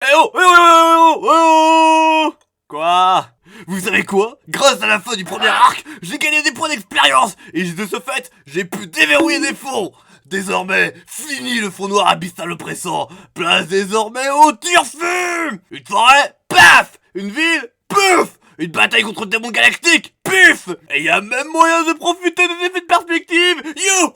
Eh oh, eh oh, eh oh, eh oh. Quoi? Vous savez quoi? Grâce à la fin du premier arc, j'ai gagné des points d'expérience et de ce fait, j'ai pu déverrouiller des fonds. Désormais, fini le fond noir abyssal oppressant. Place désormais au turfu. Une forêt, paf. Une ville, puf. Une bataille contre le démon galactique, puf. Et y a même moyen de profiter des effets de perspective. Youhou.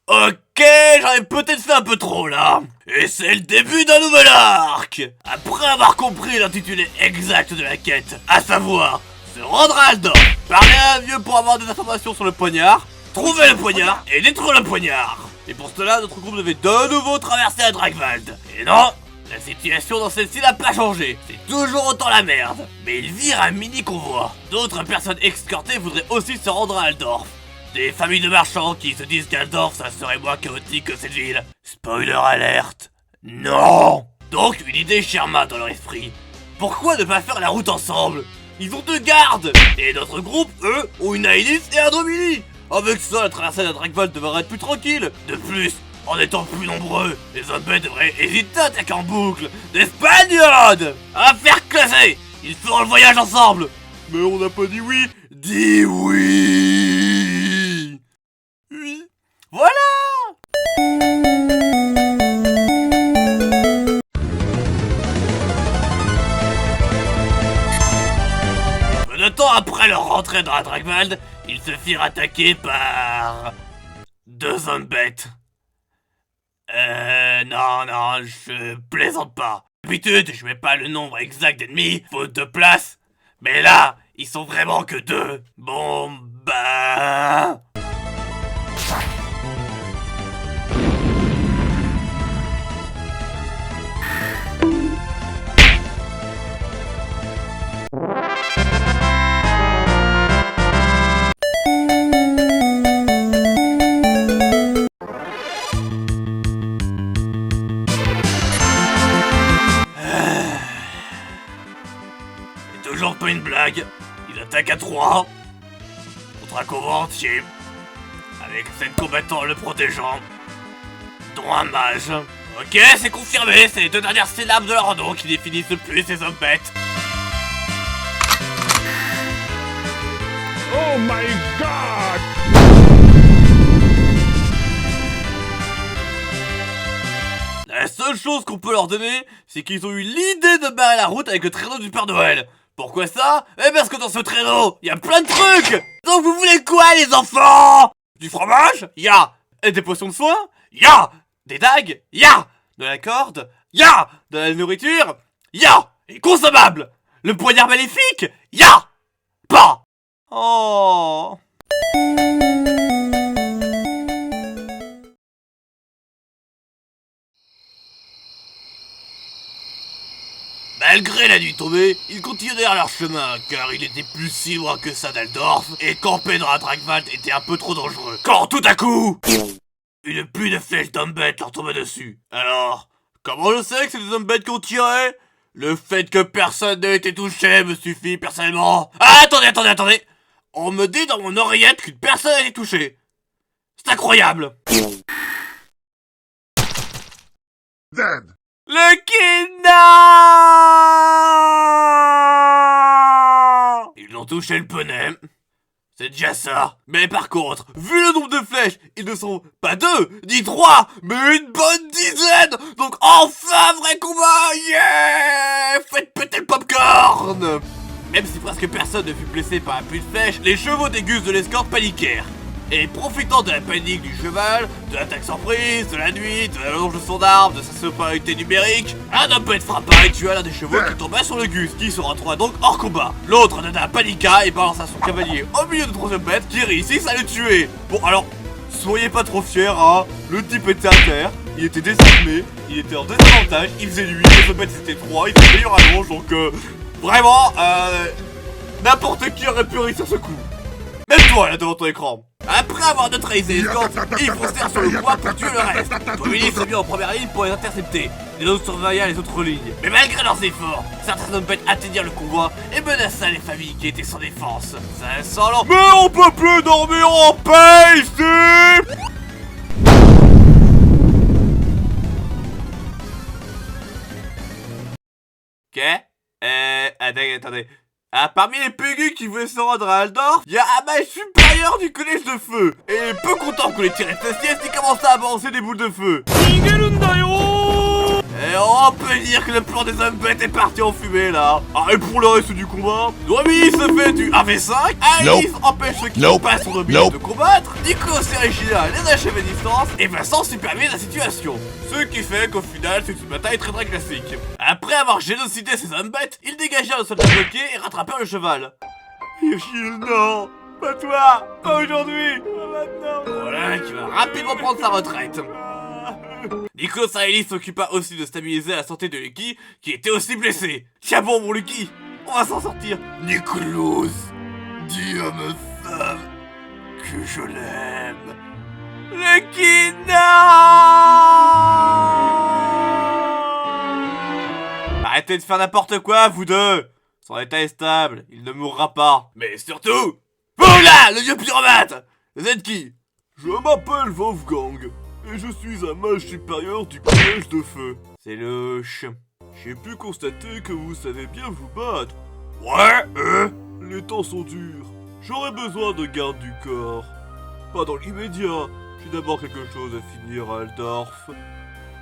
Ok, j'en ai peut-être fait un peu trop là. Et c'est le début d'un nouvel arc. Après avoir compris l'intitulé exact de la quête, à savoir se rendre à Aldor, parler à un vieux pour avoir des informations sur le poignard, trouver le poignard et détruire le poignard. Et pour cela, notre groupe devait de nouveau traverser la Dragwald. Et non, la situation dans celle-ci n'a pas changé. C'est toujours autant la merde. Mais il vire un mini convoi. D'autres personnes escortées voudraient aussi se rendre à Aldorf. Des familles de marchands qui se disent qu'Aldorf ça serait moins chaotique que cette ville. Spoiler alerte. Non. Donc une idée germa dans leur esprit. Pourquoi ne pas faire la route ensemble? Ils ont 2 gardes. Et notre groupe, eux, ont une Aelis et un Domini. Avec ça, la traversée de la Dragwald devrait être plus tranquille. De plus, en étant plus nombreux, les zombies devraient hésiter à attaquer en boucle. N'est-ce pas, Diode? Affaire classée. Ils feront le voyage ensemble. Mais on n'a pas dit oui. Dis oui. Oui. Voilà. Peu de temps après leur rentrée dans la Dragwald, ils se firent attaquer par 2 zombies. Non, je plaisante pas. D'habitude, je mets pas le nombre exact d'ennemis, faute de place. Mais là, ils sont vraiment que 2. Bon, bah... Toujours pas une blague, ils attaquent à 3 contre un convoi entier avec 7 combattants le protégeant, dont un mage. Ok, c'est confirmé, c'est les 2 dernières syllabes de leur nom qui définissent le plus ces zombettes. Oh my god! La seule chose qu'on peut leur donner, c'est qu'ils ont eu l'idée de barrer la route avec le traîneau du Père Noël. Pourquoi ça? Eh parce que dans ce traîneau, y a plein de trucs. Donc vous voulez quoi les enfants? Du fromage? Y'a. Et des potions de soin? Y'a. Des dagues? Y'a. De la corde? Y'a. De la nourriture? Y'a. Et consommable. Le poignard maléfique? Y'a. Pas. Oh. Malgré la nuit tombée, ils continuèrent leur chemin, car il était plus si loin que ça d'Aldorf, et camper dans la Dragwald était un peu trop dangereux. Quand tout à coup, une pluie de flèches d'hommes-bêtes leur tomba dessus. Alors, comment je sais que c'est des hommes-bêtes qu'on tirait? Le fait que personne n'ait été touché me suffit personnellement. Ah, attendez. On me dit dans mon oreillette qu'une personne a été touchée. C'est incroyable. Dead! Le kidnap! Ils ont touché le poney. C'est déjà ça. Mais par contre, vu le nombre de flèches, ils ne sont pas 2, ni 3, mais une bonne dizaine. Donc enfin vrai combat. Yeah! Faites péter le popcorn. Même si presque personne ne fut blessé par un puits de flèche, les chevaux des gus de l'escorte paniquèrent. Et profitant de la panique du cheval, de l'attaque surprise, de la nuit, de la longe de son arbre, de sa supériorité numérique, un homme peut être frappé et tua l'un des chevaux qui tomba sur le gus, qui se retrouva donc hors combat. L'autre donna un paniqua et balança son cavalier au milieu de 3 bêtes qui réussissent à le tuer. Bon alors, soyez pas trop fiers, hein. Le type était à terre, il était désarmé, il était en désavantage, il faisait nuit, les bêtes c'était 3, il était meilleur à longe, donc vraiment, n'importe qui aurait pu réussir ce coup. Même toi là devant ton écran. Après avoir neutralisé les escortes, ils foncèrent sur le poids pour tuer le reste. Dominique se mit en première ligne pour les intercepter. Les autres surveillaient les autres lignes. Mais malgré leurs efforts, certains hommes bêtes atteignirent le convoi et menaça les familles qui étaient sans défense. C'est insolent. Mais on peut plus dormir en paix ici. Ok. Attendez. Ah, parmi les pégus qui voulaient se rendre à Aldorf, il y a un mage supérieur du collège de feu. Et peu content qu'on les tire de sa sieste, il commence à balancer des boules de feu. Et on peut dire que le plan des hommes bêtes est parti en fumée là. Ah, et pour le reste du combat, Noémie se fait du 1v5, Alice empêche ceux qui n'ont pas son Noémie de combattre, Nico et Regina les achèvent à distance, et Vincent supervise la situation. Ce qui fait qu'au final, c'est une bataille très très classique. Après avoir génocidé ces hommes bêtes, ils dégagèrent le soldat bloqué et rattrapèrent le cheval. Virgile, non, pas toi, pas aujourd'hui, pas maintenant. Voilà, qui va rapidement prendre sa retraite. Nico Saeli s'occupa aussi de stabiliser la santé de Lucky, qui était aussi blessé. Tiens bon, mon Lucky, on va s'en sortir. Nicolas, dis à ma femme que je l'aime. Lucky, non! Arrêtez de faire n'importe quoi, vous deux. Son état est stable, il ne mourra pas. Mais surtout, vous là, le vieux pyromate! Vous êtes qui? Je m'appelle Wolfgang. Et je suis un mage supérieur du collège de feu. C'est louche. J'ai pu constater que vous savez bien vous battre. Ouais, les temps sont durs. J'aurais besoin de garde du corps. Pas dans l'immédiat. J'ai d'abord quelque chose à finir à Aldorf.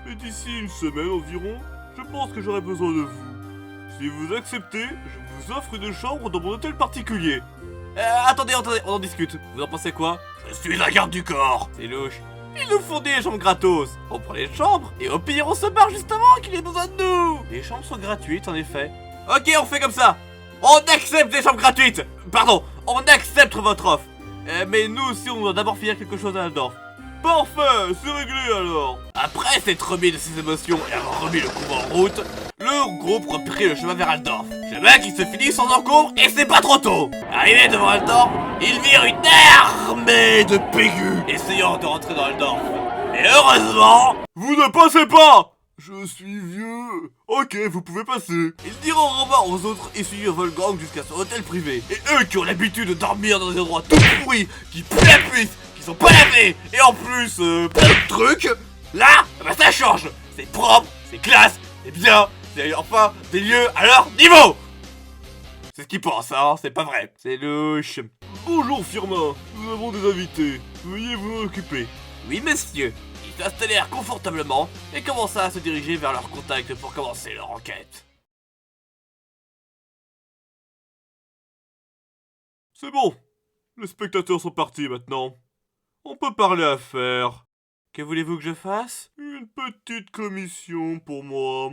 Et d'ici une semaine environ, je pense que j'aurai besoin de vous. Si vous acceptez, je vous offre une chambre dans mon hôtel particulier. Attendez, on en discute. Vous en pensez quoi? Je suis la garde du corps. C'est louche. Ils nous font des chambres gratos. On prend les chambres et au pire on se barre justement qu'il ait besoin de nous. Les chambres sont gratuites en effet. Ok, on fait comme ça. On accepte des chambres gratuites. Pardon, on accepte votre offre. Mais nous aussi on doit d'abord finir quelque chose à Aldorf. Parfait, c'est réglé alors. Après s'être remis de ses émotions et avoir remis le combat en route, le groupe reprit le chemin vers Aldorf. Chemin qui se finit sans encombre et c'est pas trop tôt. Arrivé devant Aldorf, ils virent une armée de pégus essayant de rentrer dans Aldorf. Et heureusement, vous ne passez pas. Je suis vieux. Ok, vous pouvez passer. Ils dirent au revoir aux autres et suivirent Wolfgang jusqu'à son hôtel privé. Et eux qui ont l'habitude de dormir dans des endroits tout pourris, qui puent la pluie, qui sont pas lavés, et en plus, plein de trucs, là, bah ça change. C'est propre, c'est classe, c'est bien, c'est enfin des lieux à leur niveau. C'est ce qu'ils pensent, hein, c'est pas vrai. C'est louche. Bonjour Firmin, nous avons des invités. Veuillez vous en occuper. Oui monsieur. Ils s'installèrent confortablement et commença à se diriger vers leur contact pour commencer leur enquête. C'est bon, les spectateurs sont partis maintenant. On peut parler affaires. Que voulez-vous que je fasse? Une petite commission pour moi.